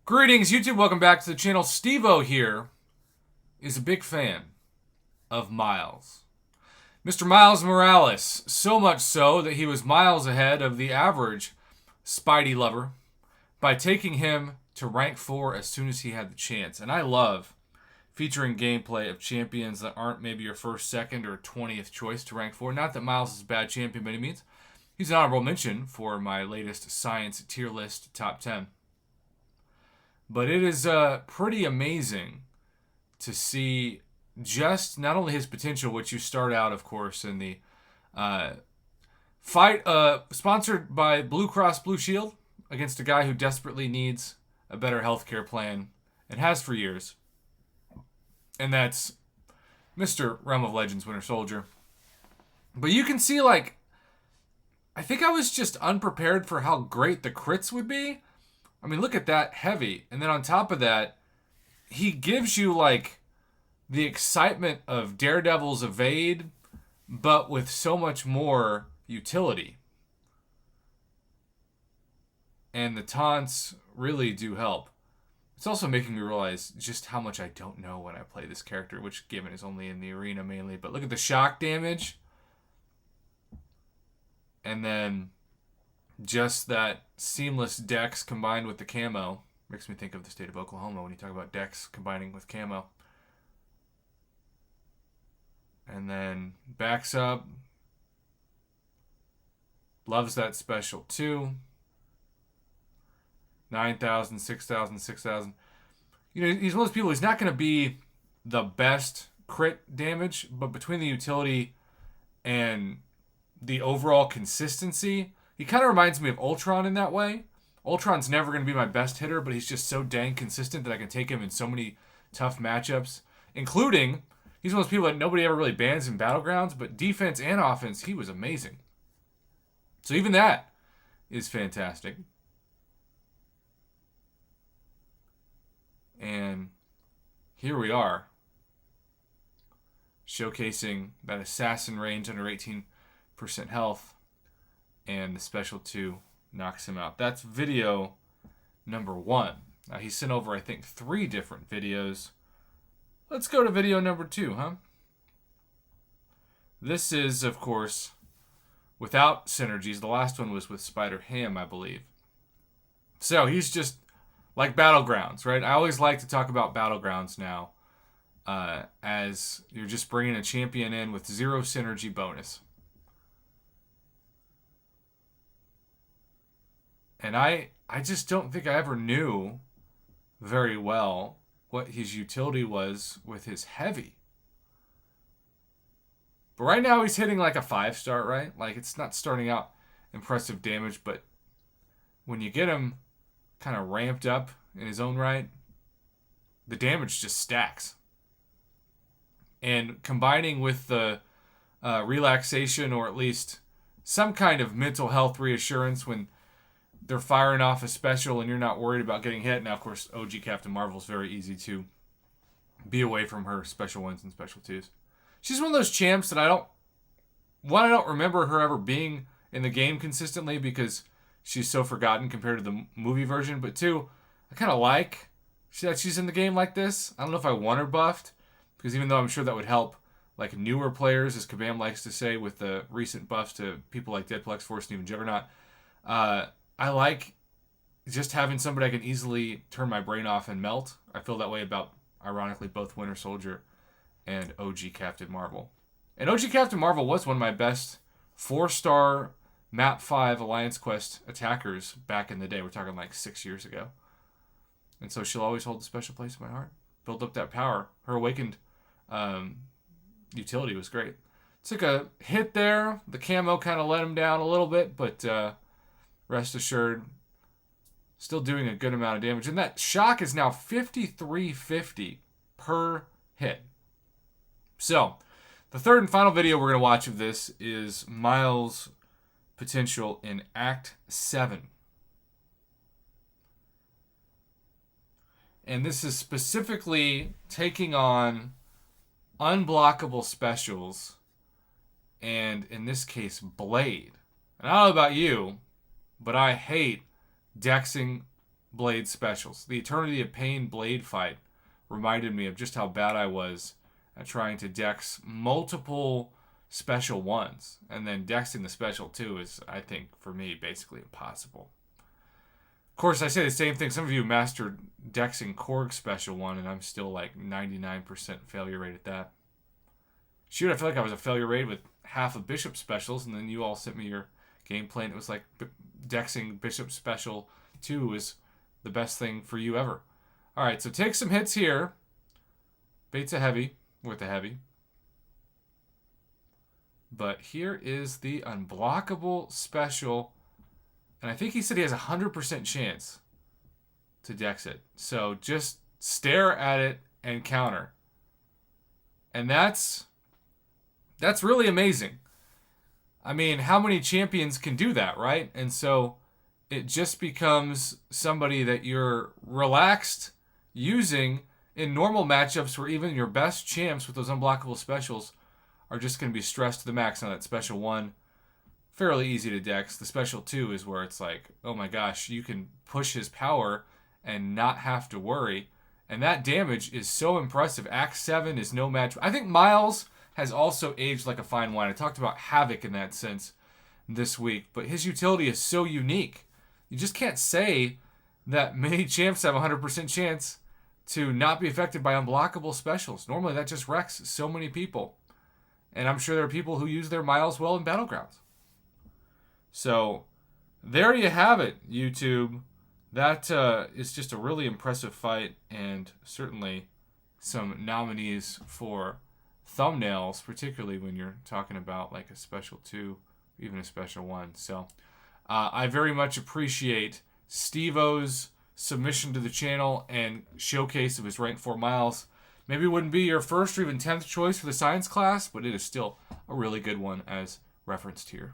Greetings, YouTube. Welcome back to the channel. Steve-O here is a big fan of Miles. Mr. Miles Morales. So much so that he was miles ahead of the average Spidey lover by taking him to rank 4 as soon as he had the chance. And I love featuring gameplay of champions that aren't maybe your first, second, or 20th choice to rank 4. Not that Miles is a bad champion by any means. He's an honorable mention for my latest science tier list top 10. But it is pretty amazing to see just not only his potential, which you start out, of course, in the fight sponsored by Blue Cross Blue Shield against a guy who desperately needs a better healthcare plan and has for years. And that's Mr. Realm of Legends Winter Soldier. But you can see, like, I think I was just unprepared for how great the crits would be. I mean, look at that, heavy. And then on top of that, he gives you, like, the excitement of Daredevil's Evade, but with so much more utility. And the taunts really do help. It's also making me realize just how much I don't know when I play this character, which, given, is only in the arena mainly. But look at the shock damage. And then just that seamless dex combined with the camo. Makes me think of the state of Oklahoma when you talk about dex combining with camo. And then backs up. Loves that special too. 9,000, 6,000, 6,000. You know, he's one of those people, he's not going to be the best crit damage, but between the utility and the overall consistency, he kind of reminds me of Ultron in that way. Ultron's never going to be my best hitter, but he's just so dang consistent that I can take him in so many tough matchups, including, he's one of those people that nobody ever really bans in Battlegrounds, but defense and offense, he was amazing. So even that is fantastic. And here we are, showcasing that assassin range under 18% health, and the special 2 knocks him out. That's video number 1. Now, he sent over, I think, 3 different videos. Let's go to video number 2, huh? This is, of course, without synergies. The last one was with Spider-Ham, I believe. So he's just like Battlegrounds, right? I always like to talk about Battlegrounds now as you're just bringing a champion in with 0 synergy bonus. And I just don't think I ever knew very well what his utility was with his heavy. But right now he's hitting like a 5-star, right? Like, it's not starting out impressive damage, but when you get him kind of ramped up in his own right, the damage just stacks. And combining with the relaxation, or at least some kind of mental health reassurance when they're firing off a special and you're not worried about getting hit. Now, of course, OG Captain Marvel is very easy to be away from her special 1s and special 2s. She's one of those champs that I don't remember her ever being in the game consistently because she's so forgotten compared to the movie version. But 2, I kind of like that she's in the game like this. I don't know if I want her buffed, because even though I'm sure that would help like newer players, as Kabam likes to say, with the recent buffs to people like Deadpool X-Force and even Juggernaut, I like just having somebody I can easily turn my brain off and melt. I feel that way about, ironically, both Winter Soldier and OG Captain Marvel. And OG Captain Marvel was one of my best 4-star Map 5 Alliance Quest attackers back in the day. We're talking like 6 years ago. And so she'll always hold a special place in my heart. Build up that power. Her awakened utility was great. Took a hit there. The camo kind of let him down a little bit, but rest assured, still doing a good amount of damage. And that shock is now 5350 per hit. So, the third and final video we're going to watch of this is Miles' potential in Act 7. And this is specifically taking on unblockable specials, and in this case, Blade. And I don't know about you, but I hate dexing blade specials. The Eternity of Pain blade fight reminded me of just how bad I was at trying to dex multiple special ones. And then dexing the special 2 is, I think, for me, basically impossible. Of course, I say the same thing. Some of you mastered dexing Korg special 1, and I'm still like 99% failure rate at that. Shoot, I feel like I was a failure rate with half of Bishop specials, and then you all sent me your gameplay, and it was like dexing Bishop special 2 is the best thing for you ever. All right, so take some hits here. Bait's a heavy with a heavy. But here is the unblockable special. And I think he said he has a 100% chance to dex it. So just stare at it and counter. And that's really amazing. I mean, how many champions can do that, right? And so it just becomes somebody that you're relaxed using in normal matchups where even your best champs with those unblockable specials are just going to be stressed to the max. Now that special 1, fairly easy to dex. The special 2 is where it's like, oh my gosh, you can push his power and not have to worry. And that damage is so impressive. Act 7 is no match. I think Miles has also aged like a fine wine. I talked about Havoc in that sense this week, but his utility is so unique. You just can't say that many champs have a 100% chance to not be affected by unblockable specials. Normally that just wrecks so many people. And I'm sure there are people who use their Miles well in Battlegrounds. So there you have it, YouTube. That is just a really impressive fight, and certainly some nominees for thumbnails, particularly when you're talking about like a special 2, even a special 1. So I very much appreciate Steve-O's submission to the channel and showcase of his rank 4 Miles. Maybe it wouldn't be your first or even 10th choice for the science class, but it is still a really good one as referenced here.